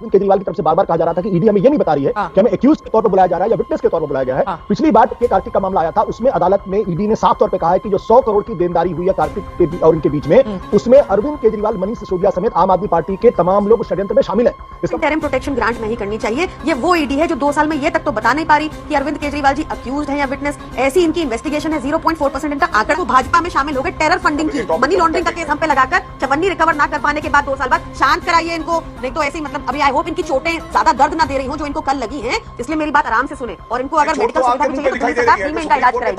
केजरीवाल की तरफ से बार-बार कहा जा रहा था कि ईडी हमें ये नहीं बता रही है कि हमें एक्यूज के तौर पर बुलाया जा रहा है या विटनेस के तौर पर बुलाया गया है। पिछली बार के कार्तिक का मामला आया था, उसमें अदालत में ईडी ने साफ तौर पे कहा है कि जो 100 करोड़ की देनदारी हुई है कार्तिक और इनके बीच में, उसमें अरविंद केजरीवाल, मनीष सिसोदिया समेत आम आदमी पार्टी के तमाम लोग षड्यंत्र में शामिल हैं। इंटरिम प्रोटेक्शन ग्रांट नहीं करनी चाहिए। ये वो ईडी है जो 2 साल में ये तक तो बता नहीं पा रही कि अरविंद केजरीवाल जी अक्यूज्ड हैं या विटनेस। ऐसी इनकी इन्वेस्टिगेशन है। 0.4% इनका आंकड़ा। वो भाजपा में शामिल हो गए, टेरर फंडिंग की, मनी लॉन्ड्रिंग का केस हम पे लगाकर चवन्नी रिकवर ना कर पाने के बाद 2 साल बाद शांत कराइए इनको। नहीं तो ऐसे ही मतलब अभी आई होप इनकी चोटें ज्यादा दर्द ना दे रही हो जो इनको कल लगी हैं। इसलिए मेरी बात आराम से सुने और इनको अगर मेडिकल सुविधा भी चाहिए तो पुलिस सरकार फ्री में इनका इलाज कराएगी।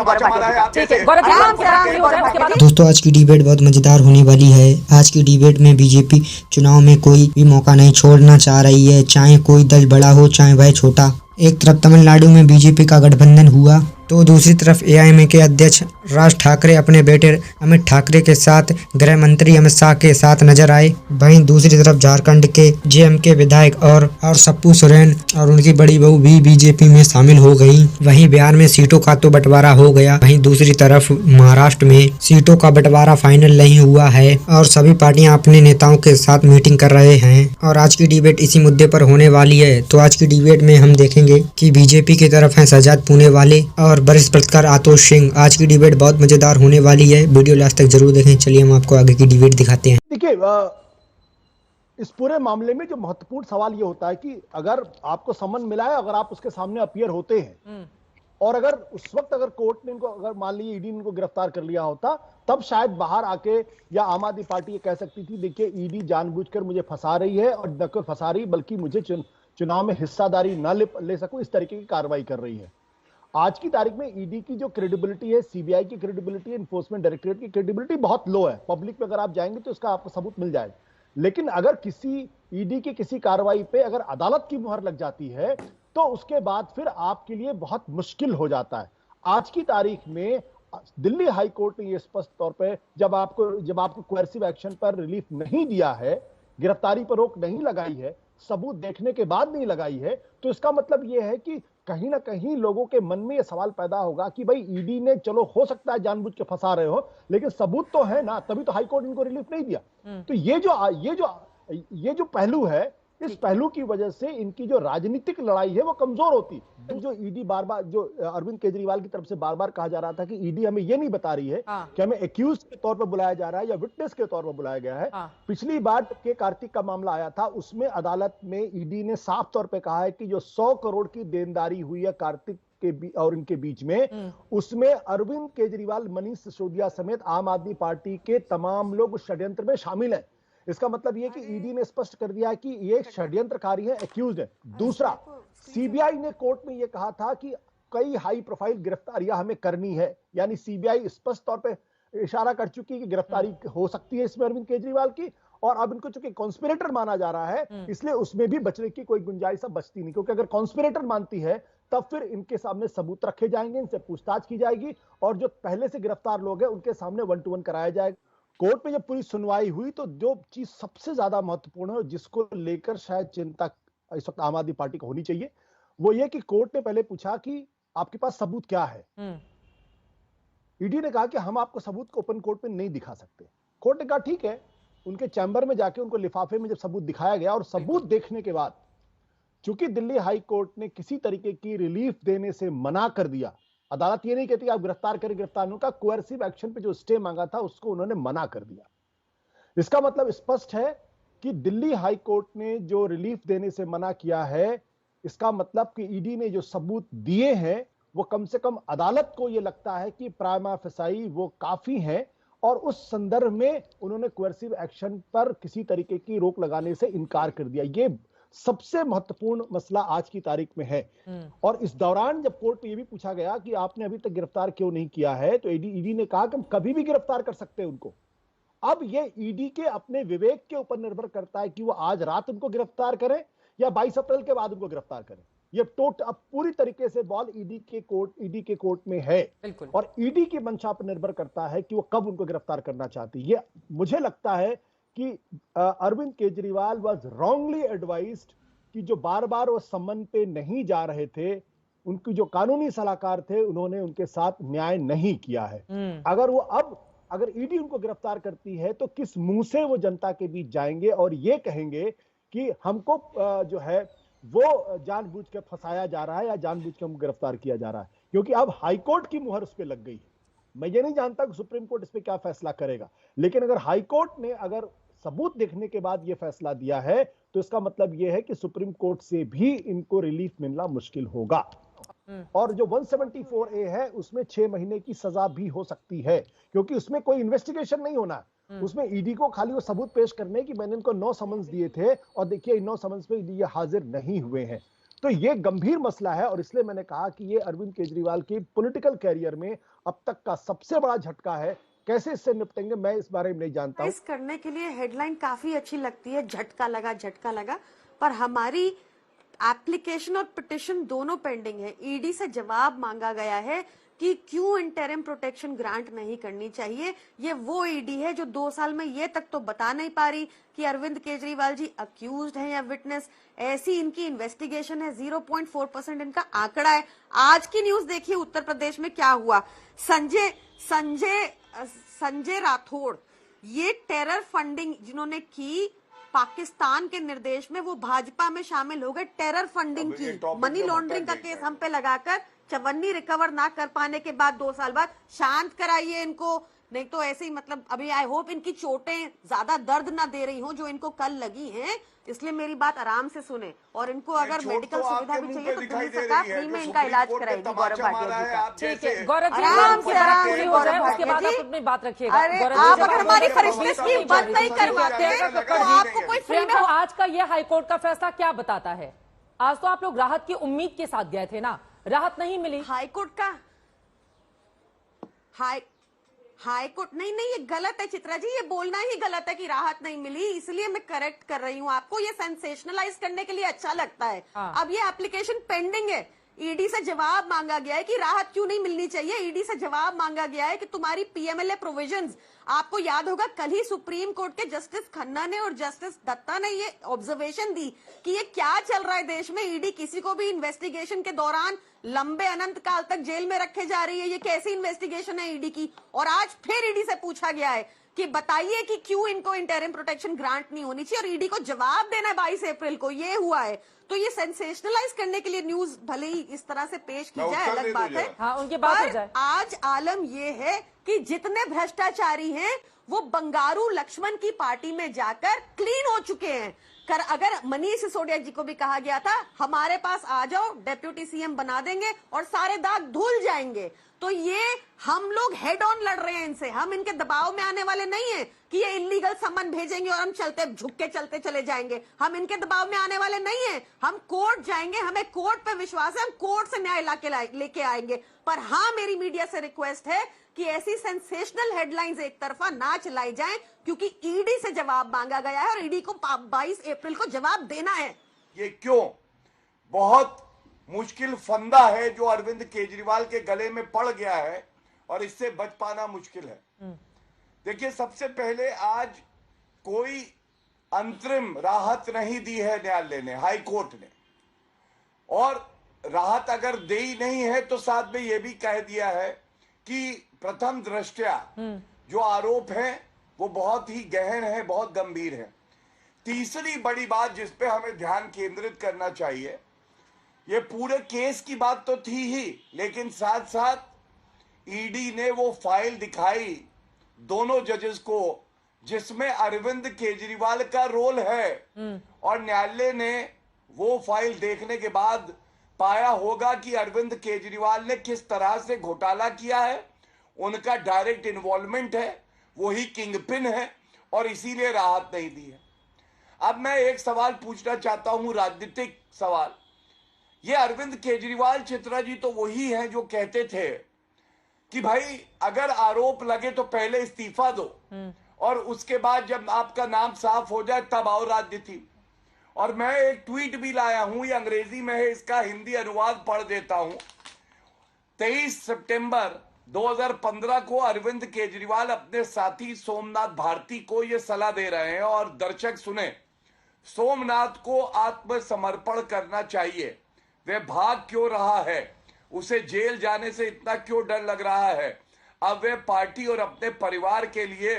दोस्तों, आज की डिबेट बहुत मजेदार होने वाली है। आज की डिबेट में बीजेपी चुनाव में कोई भी मौका नहीं छोड़ना चाह रही है, चाहे कोई दल बड़ा हो चाहे वह छोटा। एक तरफ तमिलनाडु में बीजेपी का गठबंधन हुआ तो दूसरी तरफ एआईएमआईएम के अध्यक्ष राज ठाकरे अपने बेटे अमित ठाकरे के साथ गृह मंत्री अमित शाह के साथ नजर आए। वहीं दूसरी तरफ झारखंड के जेएमके विधायक और सप्पू सोरेन और उनकी बड़ी बहू भी बीजेपी में शामिल हो गई। वहीं बिहार में सीटों का तो बंटवारा हो गया। वहीं दूसरी तरफ महाराष्ट्र में सीटों का बंटवारा फाइनल नहीं हुआ है और सभी पार्टियां अपने नेताओं के साथ मीटिंग कर रहे हैं और आज की डिबेट इसी मुद्दे पर होने वाली है। तो आज की डिबेट में हम देखेंगे कि बीजेपी की तरफ है शहजाद पूनेवाले और वरिष्ठ पत्रकार आतोष सिंह। आज की डिबेट बहुत मजेदार होने वाली है, वीडियो लास्ट तक जरूर देखें। चलिए हम आपको आगे की डिबेट दिखाते हैं। देखिए, इस पूरे मामले में जो महत्वपूर्ण सवाल ये होता है कि अगर आपको समन मिला है, अगर आप उसके सामने अपीयर होते हैं और अगर उस वक्त अगर कोर्ट ने इनको, अगर मान लीजिए ईडी ने इनको गिरफ्तार कर लिया होता, तब शायद बाहर आके या आम आदमी पार्टी ये कह सकती थी, देखिए ईडी जानबूझकर मुझे फंसा रही है और न केवल फंसा रही बल्कि मुझे चुनाव में हिस्सादारी न ले सकूं, इस तरीके की कार्रवाई कर रही है। आज की तारीख में ईडी की जो क्रेडिबिलिटी है, सीबीआई की क्रेडिबिलिटी है, इन्फोर्समेंट डायरेक्टरेट की क्रेडिबिलिटी बहुत लो है। पब्लिक में अगर आप जाएंगे तो इसका आपको सबूत मिल जाएगा। लेकिन अगर किसी ईडी की किसी कार्रवाई पे अगर अदालत की मुहर लग जाती है तो उसके बाद फिर आपके लिए बहुत मुश्किल हो जाता है। आज की तारीख में दिल्ली हाई कोर्ट ने यह स्पष्ट तौर पे जब आपको कोएर्सिव एक्शन पर रिलीफ नहीं दिया है, गिरफ्तारी पर रोक नहीं लगाई है, सबूत देखने के बाद नहीं लगाई है, तो इसका मतलब यह है कि कहीं ना कहीं लोगों के मन में यह सवाल पैदा होगा कि भाई ईडी ने, चलो हो सकता है जानबूझ के फंसा रहे हो, लेकिन सबूत तो है ना, तभी तो हाईकोर्ट इनको रिलीफ नहीं दिया। तो ये जो पहलू है, इस पहलू की वजह से इनकी जो राजनीतिक लड़ाई है वो कमजोर होती। जो ईडी बार-बार, जो अरविंद केजरीवाल की तरफ से बार-बार कहा जा रहा था कि ईडी हमें ये नहीं बता रही है कि हमें एक्यूज के तौर पर बुलाया जा रहा है या विटनेस के तौर पर बुलाया गया है। पिछली बार के कार्तिक का मामला आया था, उसमें अदालत में ईडी ने साफ तौर पर कहा है कि जो 100 करोड़ की देनदारी हुई है कार्तिक के और इनके बीच में, उसमें अरविंद केजरीवाल, मनीष सिसोदिया समेत आम आदमी पार्टी के तमाम लोग षड्यंत्र में शामिल हैं। इसका मतलब यह कि ईडी ने स्पष्ट कर दिया कि ये षड्यंत्रकारी है, एक्यूज है। दूसरा, सीबीआई ने कोर्ट में यह कहा था कि कई हाई प्रोफाइल गिरफ्तारियां हमें करनी है, यानी सीबीआई स्पष्ट तौर पे इशारा कर चुकी है कि गिरफ्तारी हो सकती है इसमें अरविंद केजरीवाल की, और अब इनको चूंकि कॉन्स्पिरेटर माना जा रहा है, इसलिए उसमें भी बचने की कोई गुंजाइश अब बचती नहीं, क्योंकि अगर कॉन्स्पिरेटर मानती है तब फिर इनके सामने सबूत रखे जाएंगे, इनसे पूछताछ की जाएगी और जो पहले से गिरफ्तार लोग हैं उनके सामने 1 to 1 कराया जाएगा। कोर्ट में जब पूरी सुनवाई हुई तो जो चीज सबसे ज्यादा महत्वपूर्ण है, जिसको लेकर शायद चिंता इस वक्त आम आदमी पार्टी को होनी चाहिए, वो ये कि कोर्ट ने पहले पूछा कि आपके पास सबूत क्या है। ईडी ने कहा कि हम आपको सबूत को ओपन कोर्ट में नहीं दिखा सकते। कोर्ट ने कहा ठीक है। उनके चैम्बर में जाके उनको लिफाफे में जब सबूत दिखाया गया और सबूत देखने के बाद, चूंकि दिल्ली हाई कोर्ट ने किसी तरीके की रिलीफ देने से मना कर दिया, अदालत ये नहीं कहती आप गिरफ्तार करें, गिरफ्तार का कोएर्सिव एक्शन पे जो स्टे मांगा था उसको उन्होंने मना कर दिया। इसका मतलब स्पष्ट है कि दिल्ली हाई कोर्ट ने जो रिलीफ देने से मना किया है, इसका मतलब कि ईडी ने जो सबूत दिए हैं वो कम से कम अदालत को यह लगता है कि प्राइमा फेसाई वो काफी है और उस संदर्भ में उन्होंने कोएर्सिव एक्शन पर किसी तरीके की रोक लगाने से इनकार कर दिया। ये सबसे महत्वपूर्ण मसला आज की तारीख में है। और इस दौरान जब कोर्ट में यह भी पूछा गया कि आपने अभी तक गिरफ्तार क्यों नहीं किया है, तो ईडी ने कहा कि हम कभी भी गिरफ्तार कर सकते हैं उनको। अब ये ईडी के अपने विवेक के ऊपर निर्भर करता है कि वो आज रात उनको गिरफ्तार करें या 22 अप्रैल के बाद उनको गिरफ्तार करें। ये अब पूरी तरीके से बॉल ईडी के कोर्ट में है और ईडी की मंशा पर निर्भर करता है कि वो कब उनको गिरफ्तार करना चाहती है। मुझे लगता है कि Arvind Kejriwal was wrongly advised कि जो बार बार वो सम्मन पे नहीं जा रहे थे, उनकी जो कानूनी सलाहकार थे उन्होंने उनके साथ न्याय नहीं किया है। अगर ईडी उनको गिरफ्तार करती है तो किस मुंह से वो जनता के बीच जाएंगे और ये कहेंगे कि हमको जो है वो जानबूझ के फंसाया जा रहा है या जानबूझ के हमको गिरफ्तार किया जा रहा है, क्योंकि अब हाईकोर्ट की मुहर उस पर लग गई है। मैं ये नहीं जानता कि सुप्रीम कोर्ट इस पर क्या फैसला करेगा, लेकिन अगर हाईकोर्ट ने अगर सबूत देखने के बाद यह फैसला दिया है तो इसका मतलब यह है कि सुप्रीम कोर्ट से भी इनको रिलीफ मिलना मुश्किल होगा। और जो 174A है उसमें 6 महीने की सजा भी हो सकती है, क्योंकि उसमें कोई इन्वेस्टिगेशन नहीं होना। उसमें ईडी को खाली वो सबूत पेश करने कि मैंने इनको 9 समन्स दिए थे और देखिए इन 9 समन्स पे ये हाजिर नहीं हुए हैं। तो ये गंभीर मसला है और इसलिए मैंने कहा कि ये अरविंद केजरीवाल की पॉलिटिकल कैरियर में अब तक का सबसे बड़ा झटका है। कैसे इससे निपटेंगे मैं इस बारे में नहीं जानता हूं। इस करने के लिए हेडलाइन काफी अच्छी लगती है, झटका लगा, पर हमारी एप्लीकेशन और पिटिशन दोनों पेंडिंग है। ईडी से जवाब मांगा गया है कि क्यों इंटरिम प्रोटेक्शन ग्रांट नहीं करनी चाहिए। ये वो ईडी है जो 2 साल में ये तक तो बता नहीं पा रही कि अरविंद केजरीवाल जी अक्यूज्ड हैं या विटनेस। ऐसी इनकी इन्वेस्टिगेशन है, 0.4% इनका आंकड़ा है। आज की न्यूज देखिए उत्तर प्रदेश में क्या हुआ। संजय राठौड़, ये टेरर फंडिंग जिन्होंने की पाकिस्तान के निर्देश में, वो भाजपा में शामिल हो गए। टेरर फंडिंग की, मनी लॉन्ड्रिंग का केस हम पे लगाकर चवन्नी रिकवर ना कर पाने के बाद 2 साल बाद शांत कराइए इनको, नहीं तो ऐसे ही मतलब अभी आई होप इनकी चोटें ज्यादा दर्द ना दे रही हो जो इनको कल लगी हैं। इसलिए मेरी बात आराम से सुने और इनको अगर मेडिकल सुविधा भी चाहिए तो दिल्ली सरकार फ्री में इनका इलाज कराएगी। गौरव भाटिया जी का ठीक है, गौरव जी आराम से उसके बाद आप अपनी बात रखिएगा। अरे आप अगर हमारी फरिश्ते की बात नहीं करवाते तो आपको कोई फ्री में। आज का ये हाईकोर्ट का फैसला क्या बताता है? आज तो आप लोग राहत की उम्मीद के साथ गए थे ना, राहत नहीं मिली। हाईकोर्ट का हाईकोर्ट नहीं, ये गलत है चित्रा जी, ये बोलना ही गलत है कि राहत नहीं मिली, इसलिए मैं करेक्ट कर रही हूँ आपको। ये सेंसेशनलाइज करने के लिए अच्छा लगता है। अब ये एप्लीकेशन पेंडिंग है, ईडी से जवाब मांगा गया है कि राहत क्यों नहीं मिलनी चाहिए। ईडी से जवाब मांगा गया है कि तुम्हारी पीएमएलए प्रोविजंस, आपको याद होगा कल ही सुप्रीम कोर्ट के जस्टिस खन्ना ने और जस्टिस दत्ता ने ये ऑब्जर्वेशन दी कि ये क्या चल रहा है देश में। ईडी किसी को भी इन्वेस्टिगेशन के दौरान लंबे अनंत काल तक जेल में रखे जा रही है, ये कैसी इन्वेस्टिगेशन है ईडी की। और आज फिर ईडी से पूछा गया है कि बताइए कि क्यों इनको इंटरिम प्रोटेक्शन ग्रांट नहीं होनी चाहिए, और ईडी को जवाब देना है 22 अप्रैल को। ये हुआ है, तो ये सेंसेशनलाइज करने के लिए न्यूज भले ही इस तरह से पेश की जाए, अलग बात है। हाँ, उनकी बात हो जाए। आज आलम ये है कि जितने भ्रष्टाचारी हैं वो बंगारू लक्ष्मण की पार्टी में जाकर क्लीन हो चुके हैं। अगर मनीष सिसोदिया जी को भी कहा गया था हमारे पास आ जाओ, डेप्यूटी सीएम बना देंगे और सारे दाग धुल जाएंगे, तो ये हम लोग हेड ऑन लड़ रहे हैं इनसे। हम इनके दबाव में आने वाले नहीं है कि ये इलीगल समन भेजेंगे और हम चलते झुक के चलते चले जाएंगे। हम इनके दबाव में आने वाले नहीं है, हम कोर्ट जाएंगे, हमें कोर्ट पे विश्वास है, हम कोर्ट से न्याय लेके आएंगे। पर हाँ, मेरी मीडिया से रिक्वेस्ट है कि ऐसी सेंसेशनल हेडलाइंस एक तरफा ना चलाई जाएं, क्योंकि ईडी से जवाब मांगा गया है और ईडी को 22 अप्रैल को जवाब देना है। ये क्यों बहुत मुश्किल फंदा है जो अरविंद केजरीवाल के गले में पड़ गया है और इससे बच पाना मुश्किल है। देखिए, सबसे पहले आज कोई अंतरिम राहत नहीं दी है न्यायालय ने, हाई कोर्ट ने, और राहत अगर दे ही नहीं है तो साथ में यह भी कह दिया है कि प्रथम दृष्टया जो आरोप है वो बहुत ही गहन है, बहुत गंभीर है। तीसरी बड़ी बात जिस पे हमें ध्यान केंद्रित करना चाहिए, ये पूरे केस की बात तो थी ही, लेकिन साथ साथ ईडी ने वो फाइल दिखाई दोनों जजेस को जिसमें अरविंद केजरीवाल का रोल है, और न्यायालय ने वो फाइल देखने के बाद पाया होगा कि अरविंद केजरीवाल ने किस तरह से घोटाला किया है, उनका डायरेक्ट इन्वॉल्वमेंट है, वही किंगपिन है, और इसीलिए राहत नहीं दी है। अब मैं एक सवाल पूछना चाहता हूं, राजनीतिक सवाल। ये अरविंद केजरीवाल चित्रा जी तो वही हैं जो कहते थे कि भाई अगर आरोप लगे तो पहले इस्तीफा दो और उसके बाद जब आपका नाम साफ हो जाए तब आओ राजनीति। और मैं एक ट्वीट भी लाया हूं, ये अंग्रेजी में है, इसका हिंदी अनुवाद पढ़ देता हूं। 23 सितंबर 2015 को अरविंद केजरीवाल अपने साथी सोमनाथ भारती को यह सलाह दे रहे हैं, और दर्शक सुने, सोमनाथ को आत्मसमर्पण करना चाहिए, वह भाग क्यों रहा है, उसे जेल जाने से इतना क्यों डर लग रहा है, अब वह पार्टी और अपने परिवार के लिए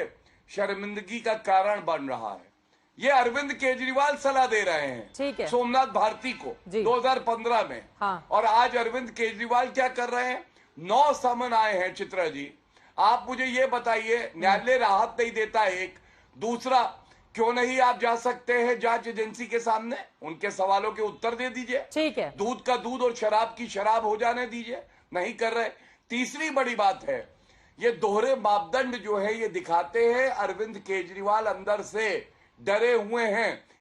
शर्मिंदगी का कारण बन रहा है। ये अरविंद केजरीवाल सलाह दे रहे हैं, ठीक है, सोमनाथ भारती को जी। 2015 में। हाँ। और आज अरविंद केजरीवाल क्या कर रहे हैं? 9 समन आए हैं। चित्रा जी, आप मुझे ये बताइए, न्यायालय राहत नहीं देता, एक दूसरा, क्यों नहीं आप जा सकते हैं जांच एजेंसी के सामने, उनके सवालों के उत्तर दे दीजिए, ठीक है, दूध का दूध और शराब की शराब हो जाने दीजिए, नहीं कर रहे। तीसरी बड़ी बात है, ये दोहरे मापदंड जो है ये दिखाते हैं अरविंद केजरीवाल अंदर से डरे हुए हैं